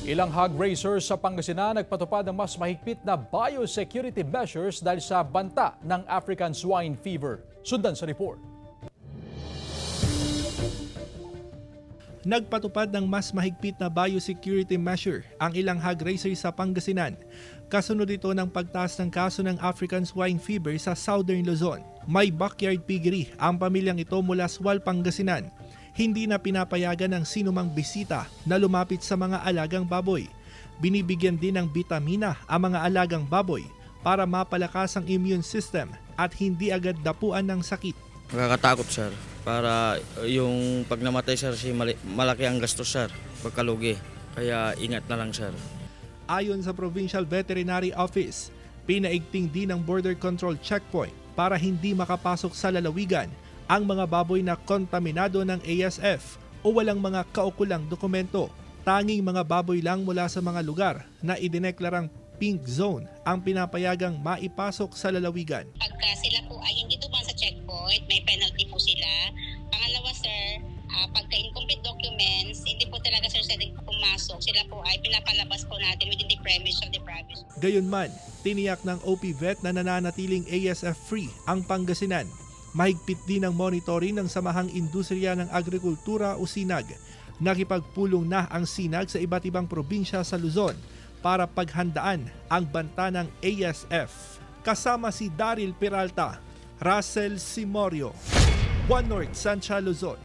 Ilang hog raisers sa Pangasinan nagpatupad ng mas mahigpit na biosecurity measures dahil sa banta ng African swine fever. Sundan sa report. Nagpatupad ng mas mahigpit na biosecurity measure ang ilang hog raisers sa Pangasinan. Kasunod ito ng pagtaas ng kaso ng African swine fever sa Southern Luzon. May backyard piggery ang pamilyang ito mula Sual, Pangasinan. Hindi na pinapayagan ng sinumang bisita na lumapit sa mga alagang baboy. Binibigyan din ng bitamina ang mga alagang baboy para mapalakas ang immune system at hindi agad dapuan ng sakit. Nakakatakot, sir. Para yung pag namatay, sir, malaki ang gastos, sir, pagkalugi. Kaya ingat na lang, sir. Ayon sa Provincial Veterinary Office, pinaigting din ang border control checkpoint para hindi makapasok sa lalawigan ang mga baboy na kontaminado ng ASF o walang mga kaukulang dokumento. Tanging mga baboy lang mula sa mga lugar na idineklarang pink zone ang pinapayagang maipasok sa lalawigan. Pagka sila po ay hindi dumaan sa checkpoint, may penalty po sila. Pangalawa, sir, pagka incomplete documents, hindi po talaga, sir, pwedeng pumasok. Sila po ay pinapalabas po natin within the premise of the province. Gayunman, tiniyak ng OPVET na nananatiling ASF-free ang Pangasinan. Mahigpit din ang monitoring ng Samahang Industriya ng Agrikultura o SINAG. Nakipagpulong na ang SINAG sa iba't ibang probinsya sa Luzon para paghandaan ang banta ng ASF. Kasama si Daryl Peralta, Russell Simorio, One North, Sancha, Luzon.